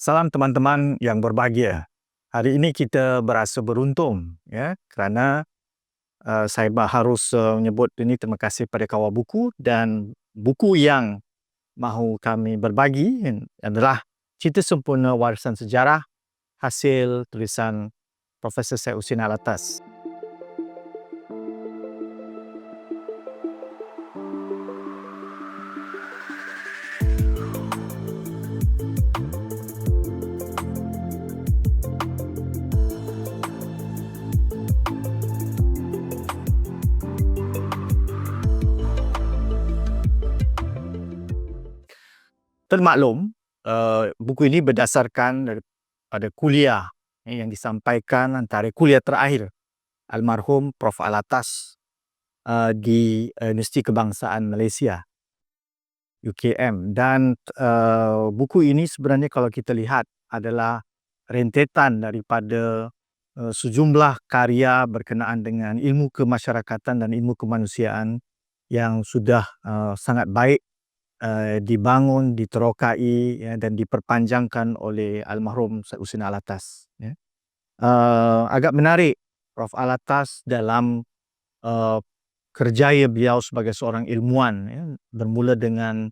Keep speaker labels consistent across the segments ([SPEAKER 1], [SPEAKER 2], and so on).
[SPEAKER 1] Salam teman-teman yang berbahagia. Hari ini kita berasa beruntung ya kerana saya harus menyebut ini terima kasih pada Kawal Buku, dan buku yang mahu kami berbagi adalah Cerita Sempurna Warisan Sejarah hasil tulisan Profesor Syed Hussein Alatas. Termaklum, buku ini berdasarkan daripada kuliah yang disampaikan antara kuliah terakhir almarhum Prof. Alatas di Universiti Kebangsaan Malaysia, UKM. Dan buku ini sebenarnya kalau kita lihat adalah rentetan daripada sejumlah karya berkenaan dengan ilmu kemasyarakatan dan ilmu kemanusiaan yang sudah sangat baik dibangun, diterokai ya, dan diperpanjangkan oleh almarhum Syed Hussein Alatas. Ya. Agak menarik Prof. Alatas dalam kerjaya beliau sebagai seorang ilmuwan, ya, bermula dengan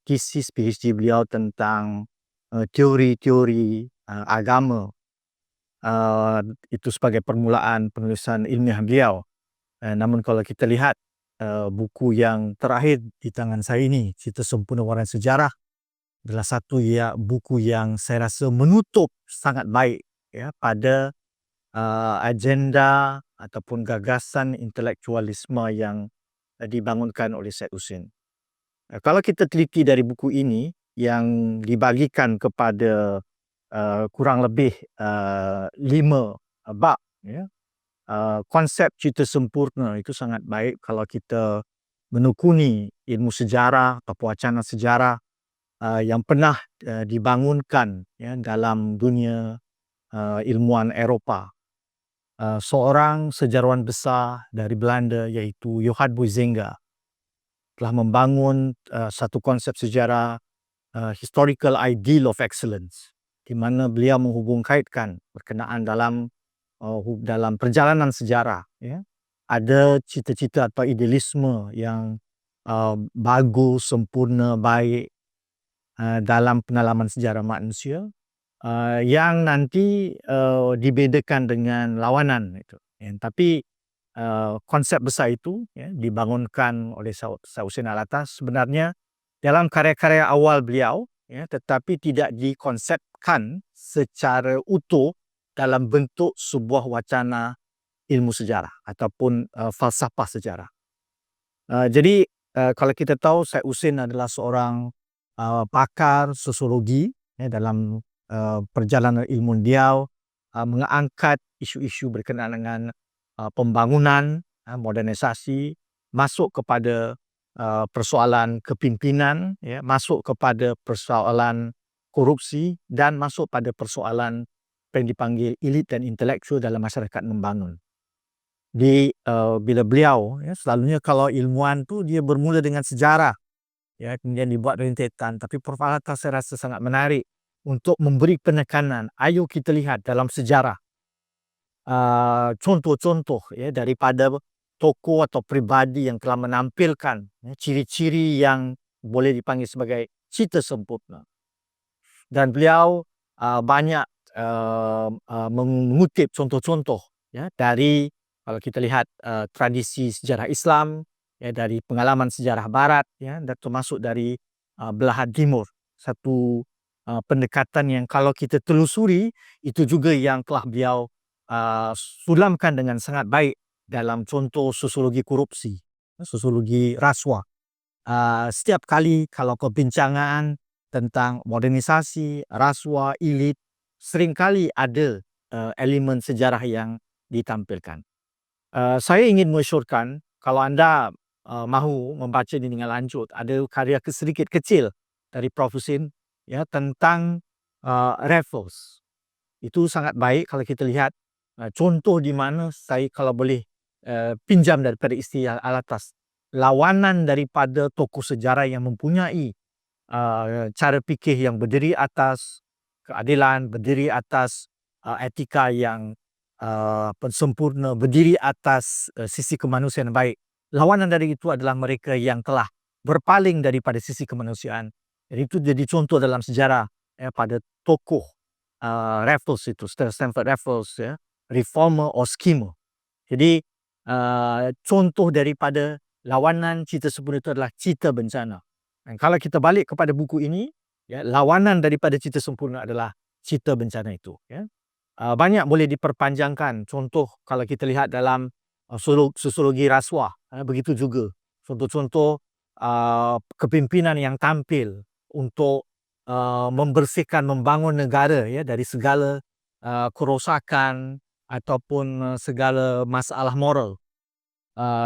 [SPEAKER 1] tesis PhD beliau tentang teori-teori agama. Itu sebagai permulaan penulisan ilmiah beliau. Namun kalau kita lihat buku yang terakhir di tangan saya ini, Cerita Sempurna Warisan Sejarah, adalah satu buku yang saya rasa menutup sangat baik ya pada agenda ataupun gagasan intelektualisme yang dibangunkan oleh Syed Hussein. Kalau kita teliti dari buku ini yang dibagikan kepada kurang lebih 5 bab, ya, konsep cerita sempurna itu sangat baik kalau kita menekuni ilmu sejarah atau wacana sejarah yang pernah dibangunkan ya, dalam dunia ilmuwan Eropah. Seorang sejarawan besar dari Belanda iaitu Johann Huizinga telah membangun satu konsep sejarah historical ideal of excellence, di mana beliau menghubung-kaitkan berkenaan dalam perjalanan sejarah, ya, ada cita-cita atau idealisme yang bagus, sempurna, baik dalam pengalaman sejarah manusia yang nanti dibedakan dengan lawanan itu. Ya. Tapi konsep besar itu ya, dibangunkan oleh Syed Hussein Alatas sebenarnya dalam karya-karya awal beliau, ya, tetapi tidak dikonsepkan secara utuh dalam bentuk sebuah wacana ilmu sejarah ataupun falsafah sejarah. Jadi kalau kita tahu Syed Hussein adalah seorang pakar sosiologi ya, dalam perjalanan ilmu beliau mengangkat isu-isu berkenaan dengan pembangunan, modernisasi, masuk kepada persoalan kepimpinan, ya, masuk kepada persoalan korupsi, dan masuk pada persoalan apa yang dipanggil elit dan intelektual dalam masyarakat membangun. Bila beliau ya, selalunya kalau ilmuwan tu dia bermula dengan sejarah, ya, kemudian dibuat rentetan, tapi Prof. Alatas saya rasa sangat menarik untuk memberi penekanan. Ayo kita lihat dalam sejarah contoh-contoh ya daripada tokoh atau pribadi yang telah menampilkan ya, ciri-ciri yang boleh dipanggil sebagai cerita sempurna. Dan beliau banyak mengutip contoh-contoh ya dari, kalau kita lihat tradisi sejarah Islam, ya, dari pengalaman sejarah Barat, ya, dan termasuk dari belahan timur. Satu pendekatan yang kalau kita telusuri itu juga yang telah beliau sulamkan dengan sangat baik dalam contoh sosiologi korupsi, sosiologi rasuah. Setiap kali kalau perbincangan tentang modernisasi, rasuah, elit, seringkali ada elemen sejarah yang ditampilkan. Saya ingin mensyurkan kalau anda mahu membaca ini dengan lanjut, ada karya sedikit kecil dari Prof. Hussein ya, tentang Raffles. Itu sangat baik kalau kita lihat contoh di mana saya kalau boleh pinjam daripada istilah Alatas, lawanan daripada tokoh sejarah yang mempunyai cara fikir yang berdiri atas keadilan, berdiri atas etika yang sempurna, berdiri atas sisi kemanusiaan yang baik. Lawanan dari itu adalah mereka yang telah berpaling daripada sisi kemanusiaan. Jadi itu jadi contoh dalam sejarah pada tokoh Raffles itu, Stamford Raffles, ya, reformer or schemer. Jadi contoh daripada lawanan cita sempurna itu adalah cita bencana. Dan kalau kita balik kepada buku ini, ya, lawanan daripada cita sempurna adalah cita bencana itu. Ya. Banyak boleh diperpanjangkan. Contoh kalau kita lihat dalam sosiologi rasuah, begitu juga. Contoh-contoh kepimpinan yang tampil untuk membersihkan, membangun negara, ya, dari segala kerosakan ataupun segala masalah moral.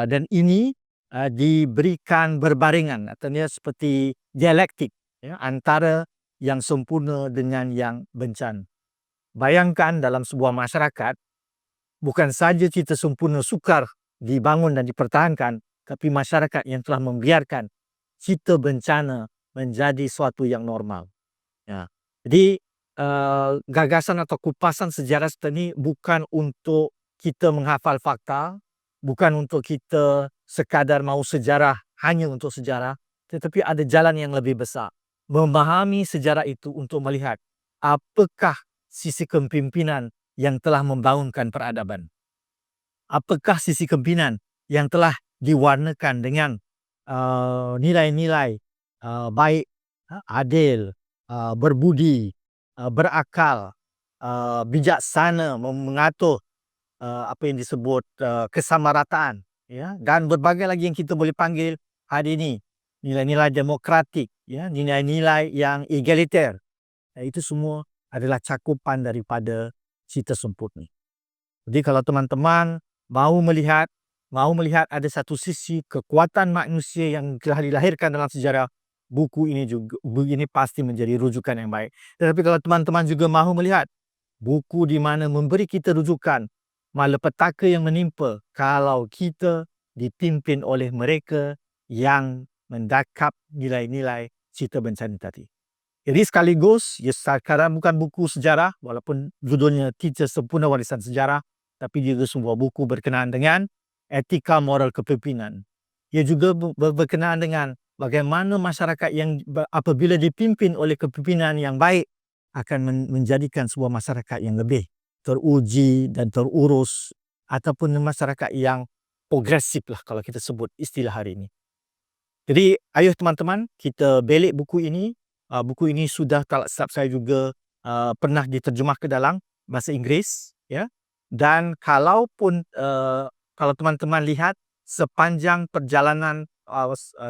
[SPEAKER 1] Dan ini diberikan berbarengan, artinya seperti dialektik, ya, antara yang sempurna dengan yang bencana. Bayangkan dalam sebuah masyarakat, bukan saja cita sempurna sukar dibangun dan dipertahankan, tapi masyarakat yang telah membiarkan cita bencana menjadi suatu yang normal. Ya. Jadi gagasan atau kupasan sejarah seperti ini bukan untuk kita menghafal fakta, bukan untuk kita sekadar mau sejarah hanya untuk sejarah, tetapi ada jalan yang lebih besar. Memahami sejarah itu untuk melihat apakah sisi kepimpinan yang telah membangunkan peradaban. Apakah sisi kepimpinan yang telah diwarnakan dengan nilai-nilai baik, adil, berbudi, berakal, bijaksana, mengatur apa yang disebut kesamarataan, ya, dan berbagai lagi yang kita boleh panggil hari ini nilai-nilai demokratik, ya, nilai-nilai yang egaliter. Itu semua adalah cakupan daripada cita sempurna. Jadi kalau teman-teman mahu melihat ada satu sisi kekuatan manusia yang telah dilahirkan dalam sejarah, buku ini pasti menjadi rujukan yang baik. Tetapi kalau teman-teman juga mahu melihat buku di mana memberi kita rujukan malapetaka yang menimpa kalau kita dipimpin oleh mereka yang mendakap nilai-nilai cita bencana tadi. Jadi sekaligus, ya, sekarang bukan buku sejarah, walaupun judulnya Cita Sempurna Warisan Sejarah, tapi juga sebuah buku berkenaan dengan etika moral kepimpinan. Ia juga berkenaan dengan bagaimana masyarakat yang apabila dipimpin oleh kepimpinan yang baik akan menjadikan sebuah masyarakat yang lebih teruji dan terurus, ataupun masyarakat yang progresif lah kalau kita sebut istilah hari ini. Jadi ayo teman-teman, kita belik buku ini. Buku ini sudah tak silap saya juga pernah diterjemah ke dalam bahasa Inggeris, ya. Dan kalau teman-teman lihat sepanjang perjalanan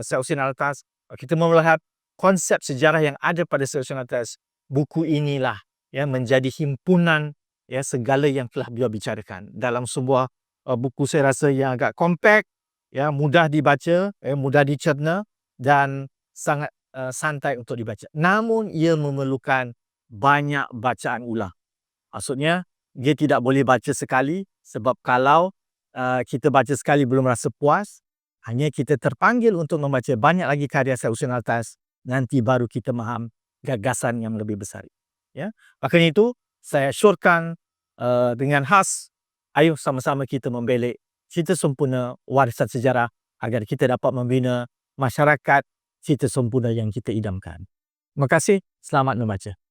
[SPEAKER 1] Syed Hussein Alatas, kita melihat konsep sejarah yang ada pada Syed Hussein Alatas, buku inilah, ya, menjadi himpunan, ya, segala yang telah beliau bicarakan dalam sebuah buku saya rasa yang agak kompak, ya, mudah dibaca, mudah dicerna dan sangat santai untuk dibaca. Namun ia memerlukan banyak bacaan ulang. Maksudnya dia tidak boleh baca sekali, sebab kalau kita baca sekali belum rasa puas, hanya kita terpanggil untuk membaca banyak lagi karya Syed Hussein Alatas, nanti baru kita faham gagasan yang lebih besar. Ya. Makanya itu saya syorkan dengan khas, ayo sama-sama kita membelik cita sempurna warisan sejarah agar kita dapat membina masyarakat cita sempurna yang kita idamkan. Terima kasih, selamat membaca.